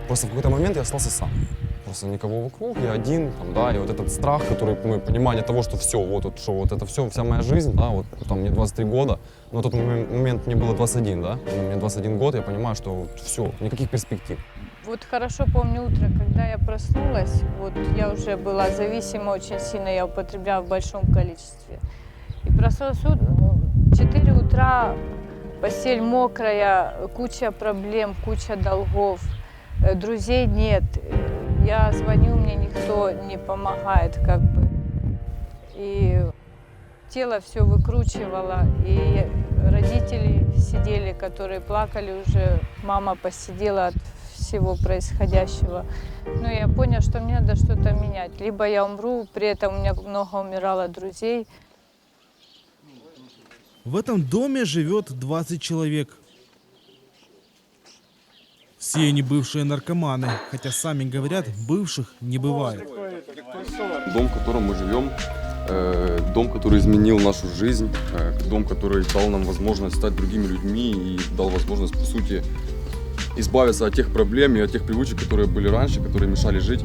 Просто в какой-то момент я остался сам. Просто никого вокруг, я один, там, да, и вот этот страх, который, ну, понимание того, что все, что вот это все, вся моя жизнь, да, вот там мне 23 года, но на тот момент мне было 21, да, мне 21 год, я понимаю, что все, никаких перспектив. Вот хорошо помню утро, когда я проснулась, вот я уже была зависима очень сильно, я употребляла в большом количестве. И проснулась в 4 утра, постель мокрая, куча проблем, куча долгов, друзей нет. Я звоню, мне никто не помогает, как бы. И тело все выкручивало, и родители сидели, которые плакали уже, мама посидела от всего происходящего. Ну, я поняла, что мне надо что-то менять. Либо я умру, при этом у меня много умирало друзей. В этом доме живет 20 человек. Все они бывшие наркоманы, хотя сами говорят, бывших не бывает. Дом, в котором мы живем, дом, который изменил нашу жизнь, дом, который дал нам возможность стать другими людьми и дал возможность, по сути, избавиться от тех проблем и от тех привычек, которые были раньше, которые мешали жить.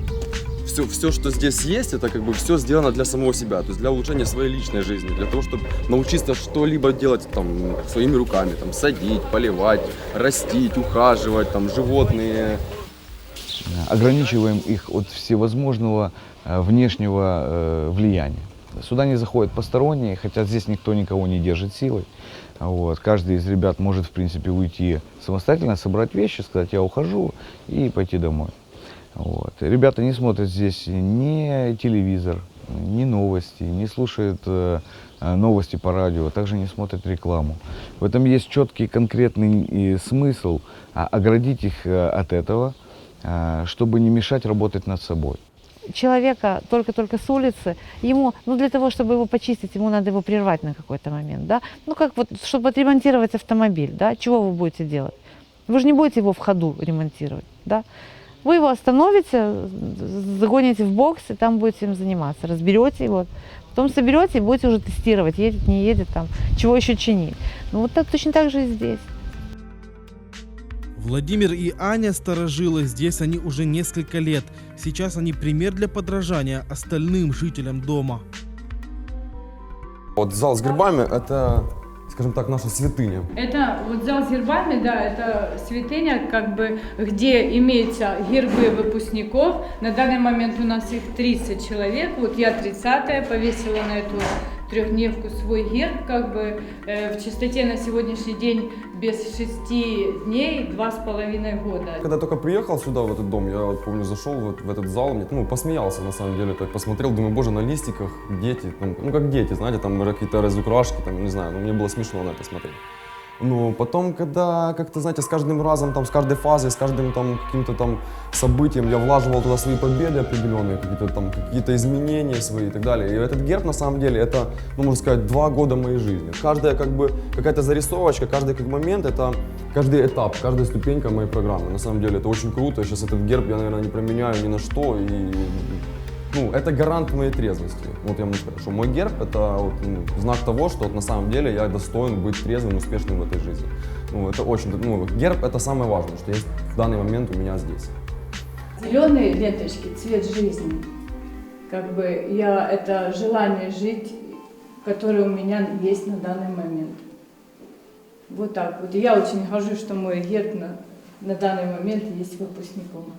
Все, что здесь есть, это как бы все сделано для самого себя, то есть для улучшения своей личной жизни, для того, чтобы научиться что-либо делать там, своими руками, там, садить, поливать, растить, ухаживать, там, животные. Ограничиваем их от всевозможного внешнего влияния. Сюда не заходят посторонние, хотя здесь никто никого не держит силой. Вот. Каждый из ребят может, в принципе, уйти самостоятельно, собрать вещи, сказать, я ухожу, и пойти домой. Вот. Ребята не смотрят здесь ни телевизор, ни новости, не слушают новости по радио, также не смотрят рекламу. В этом есть четкий конкретный смысл оградить их от этого, чтобы не мешать работать над собой. Человека только-только с улицы, ему, ну для того, чтобы его почистить, ему надо его прервать на какой-то момент, да? Ну как вот, чтобы отремонтировать автомобиль, да? Чего вы будете делать? Вы же не будете его в ходу ремонтировать, да? Вы его остановите, загоните в бокс, и там будете им заниматься, разберете его, потом соберете и будете уже тестировать, едет, не едет, там, чего еще чинить. Ну вот так, точно так же и здесь. Владимир и Аня старожилы, здесь они уже несколько лет. Сейчас они пример для подражания остальным жителям дома. Вот зал с грибами – это, скажем так, наша святыня. Это вот зал с гербами, да, это святыня, как бы, где имеются гербы выпускников. На данный момент у нас их 30 человек. Вот я 30-я повесила на эту трехдневку свой герб, как бы в чистоте на сегодняшний день без 6 дней 2,5 года. Когда я только приехал сюда, в этот дом, я вот помню, зашел в этот зал, мне, ну, посмеялся на самом деле, так посмотрел, думаю, боже, на листиках дети, там, ну как дети, знаете, там какие-то разукрашки, там, не знаю, ну, мне было смешно на это смотреть. Но потом, когда как-то, знаете, с каждым разом, там, с каждой фазой, с каждым там каким-то там событием я влаживал туда свои победы определенные, какие-то изменения свои и так далее. И этот герб, на самом деле, это, ну, можно сказать, 2 года моей жизни. Каждая, как бы, какая-то зарисовочка, каждый как момент, это каждый этап, каждая ступенька моей программы. На самом деле, это очень круто. Сейчас этот герб я, наверное, не променяю ни на что. И, ну, это гарант моей трезвости. Вот я могу сказать, что мой герб – это вот, ну, знак того, что вот, на самом деле я достоин быть трезвым, успешным в этой жизни. Ну, это очень, ну, герб – это самое важное, что есть в данный момент у меня здесь. Зеленые ленточки – цвет жизни. Как бы это желание жить, которое у меня есть на данный момент. Вот так вот. И я очень горжусь, что мой герб на данный момент есть выпускником.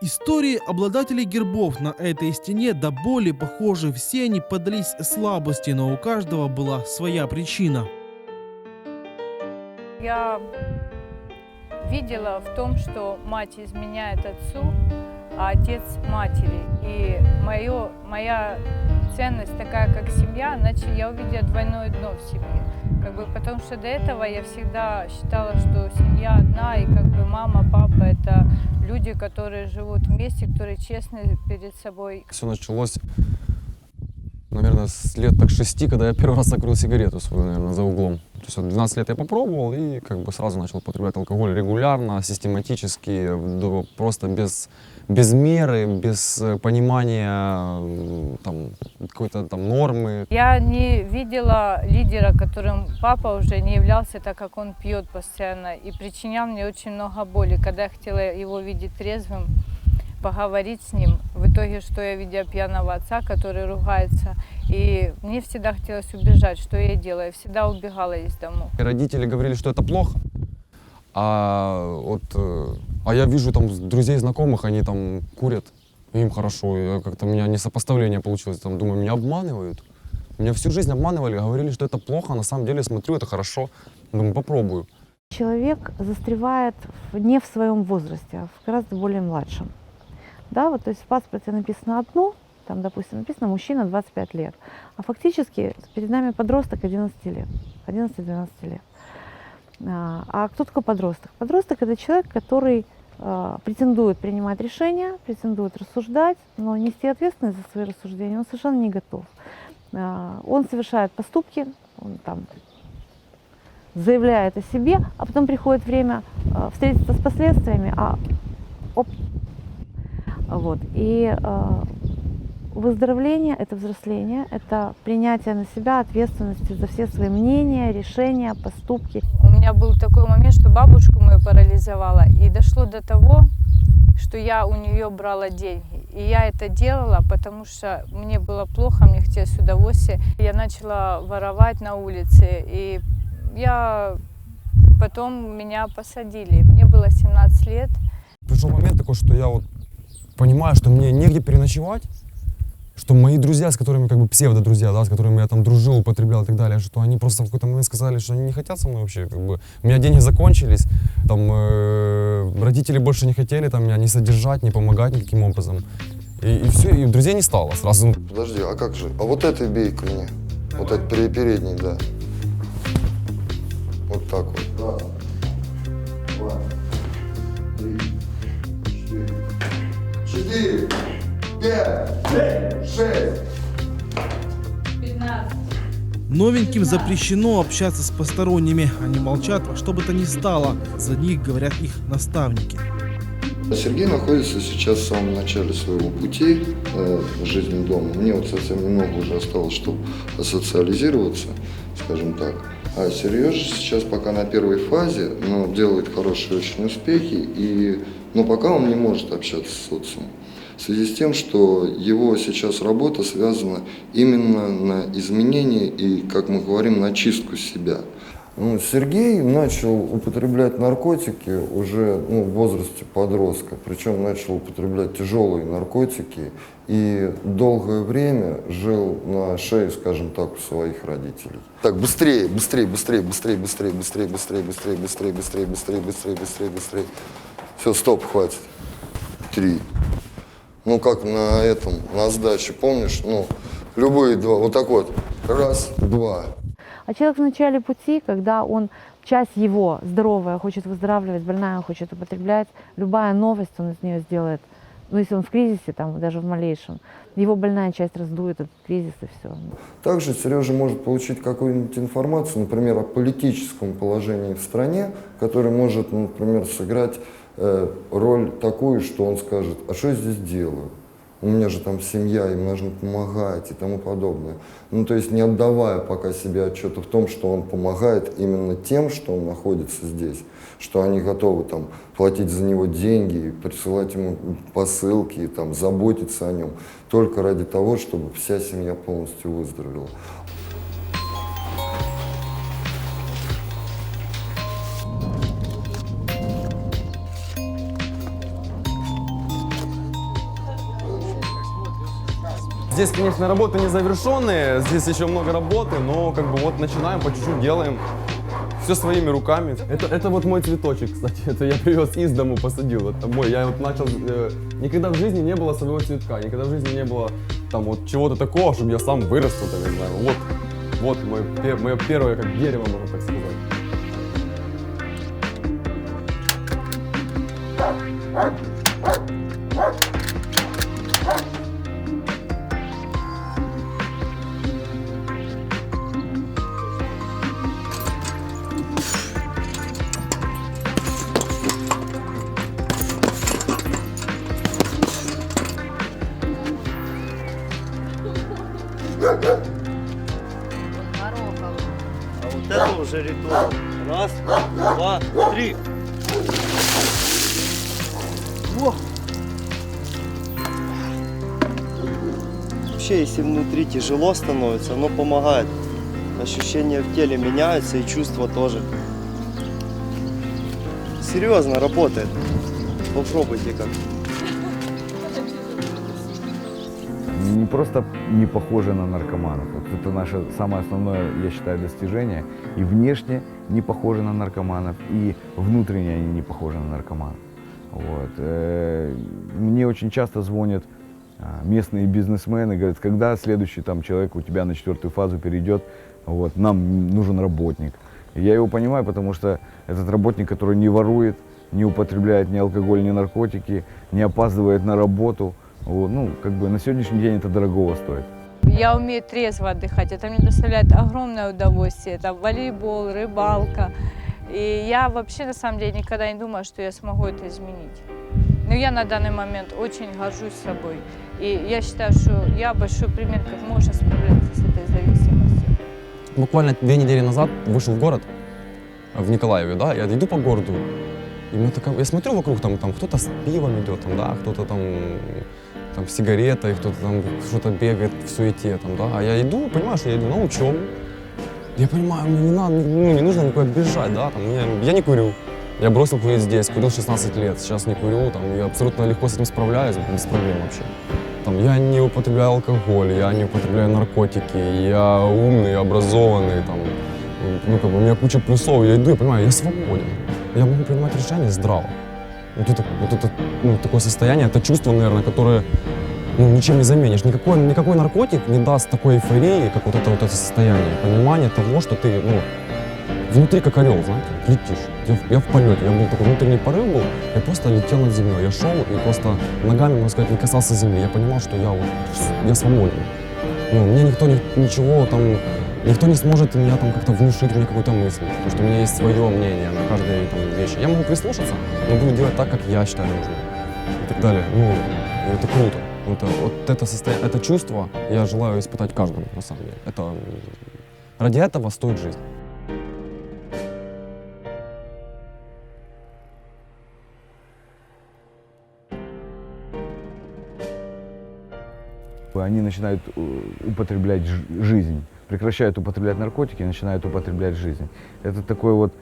Истории обладателей гербов на этой стене до боли похожи. Все они поддались слабости, но у каждого была своя причина. Я видела в том, что мать изменяет отцу, а отец матери. И моя ценность такая, как семья, иначе я увидела двойное дно в семье. Как бы, потому что до этого я всегда считала, что семья одна, и как бы мама, папа – это люди, которые живут вместе, которые честны перед собой. Все началось наверное, с лет так 6, когда я первый раз закурил сигарету свою, наверное, за углом. То есть вот 12 лет я попробовал и как бы сразу начал употреблять алкоголь регулярно, систематически, просто без меры, без понимания там, какой-то там нормы. Я не видела лидера, которым папа уже не являлся, так как он пьет постоянно и причинял мне очень много боли. Когда я хотела его видеть трезвым, поговорить с ним, в итоге, что я видела пьяного отца, который ругается, и мне всегда хотелось убежать, что я делаю, я всегда убегала из дома. Родители говорили, что это плохо, а я вижу там друзей, знакомых, они там курят, и им хорошо, и как-то у меня несопоставление получилось, там, думаю, меня обманывают. Меня всю жизнь обманывали, говорили, что это плохо, а на самом деле смотрю, это хорошо, думаю, попробую. Человек застревает не в своем возрасте, а в гораздо более младшем. Да, вот, то есть в паспорте написано одно, там, допустим, написано мужчина 25 лет, а фактически перед нами подросток 11 лет, 11-12 лет. А кто такой подросток? Подросток – это человек, который претендует принимать решения, претендует рассуждать, но нести ответственность за свои рассуждения он совершенно не готов. Он совершает поступки, он там заявляет о себе, а потом приходит время встретиться с последствиями, Вот. И выздоровление – это взросление, это принятие на себя ответственности за все свои мнения, решения, поступки. У меня был такой момент, что бабушку мою парализовала, и дошло до того, что я у нее брала деньги. И я это делала, потому что мне было плохо, мне хотелось удовольствия. Я начала воровать на улице, и потом меня посадили. Мне было 17 лет. Пришел момент такой, что я вот понимаю, что мне негде переночевать, что мои друзья, с которыми как бы псевдо-друзья, да, с которыми я там дружил, употреблял и так далее, что они просто в какой-то момент сказали, что они не хотят со мной вообще, как бы, у меня деньги закончились, там, родители больше не хотели там, меня не содержать, не помогать никаким образом. И все, и друзей не стало сразу. Подожди, а как же? А вот этой бей-ка мне. Вот этот передний, да. Вот так вот. Раз, два, три, четыре, пять, шесть. Новеньким запрещено общаться с посторонними. Они молчат во что бы то ни стало. За них говорят их наставники. Сергей находится сейчас в самом начале своего пути в жизни дома. Мне вот совсем немного уже осталось, чтобы социализироваться, скажем так. А Сережа сейчас пока на первой фазе, но делает хорошие очень успехи, но пока он не может общаться с социумом. В связи с тем, что его сейчас работа связана именно на изменение и, как мы говорим, на чистку себя. Сергей начал употреблять наркотики уже в возрасте подростка, причем начал употреблять тяжелые наркотики и долгое время жил на шее, скажем так, у своих родителей. Так, быстрее, быстрее, быстрее, быстрее, быстрее, быстрее, быстрее, быстрее, быстрее, быстрее, быстрее, быстрее, быстрее, быстрее. Все, стоп, хватит. 3. Как на сдаче, помнишь? Любые 2, вот так вот. 1, 2. А человек в начале пути, когда часть его здоровая хочет выздоравливать, больная хочет употреблять, любая новость он из нее сделает. Если он в кризисе, там, даже в малейшем, его больная часть раздует этот кризис и все. Также Сережа может получить какую-нибудь информацию, например, о политическом положении в стране, который может, например, сыграть роль такую, что он скажет: а что я здесь делаю? У меня же там семья, им нужно помогать и тому подобное. То есть не отдавая пока себе отчета в том, что он помогает именно тем, что он находится здесь, что они готовы там платить за него деньги, присылать ему посылки, там, заботиться о нем, только ради того, чтобы вся семья полностью выздоровела. Здесь, конечно, работы незавершенные, здесь еще много работы, но начинаем, по чуть-чуть делаем. Все своими руками. Это вот мой цветочек, кстати. Это я привез из дому, посадил. Это мой. Я начал... Никогда в жизни не было своего цветка, никогда в жизни не было чего-то такого, чтобы я сам вырастил, не знаю. Вот мое первое дерево, можно так сказать. Жаритон. Раз, два, три. Во! Вообще, если внутри тяжело становится, оно помогает. Ощущения в теле меняются и чувства тоже. Серьезно работает. Попробуйте как. Не просто не похожи на наркоманов. Вот это наше самое основное, я считаю, достижение. И внешне не похожи на наркоманов, и внутренне они не похожи на наркоманов. Вот. Мне очень часто звонят местные бизнесмены, говорят, когда следующий там человек у тебя на 4-ю фазу перейдет, вот, нам нужен работник. И я его понимаю, потому что этот работник, который не ворует, не употребляет ни алкоголь, ни наркотики, не опаздывает на работу, вот, ну, как бы на сегодняшний день это дорогого стоит. Я умею трезво отдыхать, это мне доставляет огромное удовольствие. Это волейбол, рыбалка. И я вообще на самом деле никогда не думала, что я смогу это изменить. Но я на данный момент очень горжусь собой. И я считаю, что я большой пример, как можно справляться с этой зависимостью. Буквально 2 недели назад вышел в город, в Николаеве, да, я иду по городу, и я смотрю вокруг, там кто-то с пивом идет, да, кто-то там с сигаретой, кто-то там что-то бегает в суете, да, а я иду, понимаю, что я иду на учебу, я понимаю, мне не нужно никуда бежать, да, я не курю, я бросил курить здесь, курил 16 лет, сейчас не курю, я абсолютно легко с этим справляюсь, без проблем вообще. Я не употребляю алкоголь, я не употребляю наркотики, я умный, образованный, у меня куча плюсов, я иду, я понимаю, я свободен, я могу принимать решения здраво. Вот это такое состояние, это чувство, наверное, которое ничем не заменишь. Никакой наркотик не даст такой эйфории, как вот это состояние, понимание того, что ты внутри как орел, знаете, летишь. Я в полете, я был такой внутренний порыв был, я просто летел над землей, я шел и просто ногами, можно сказать, не касался земли. Я понимал, что я свободен. Мне никто ничего никто не сможет меня как-то внушить мне какую-то мысль, потому что у меня есть свое мнение на каждой вещи. Я могу прислушаться, но буду делать так, как я считаю нужным и так далее. Это круто. Вот это состояние, это чувство я желаю испытать каждому, на самом деле. Ради этого стоит жизнь. Они начинают употреблять жизнь, прекращают употреблять наркотики и начинают употреблять жизнь. Это такое вот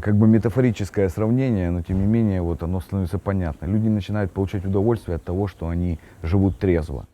как бы метафорическое сравнение, но тем не менее оно становится понятно. Люди начинают получать удовольствие от того, что они живут трезво.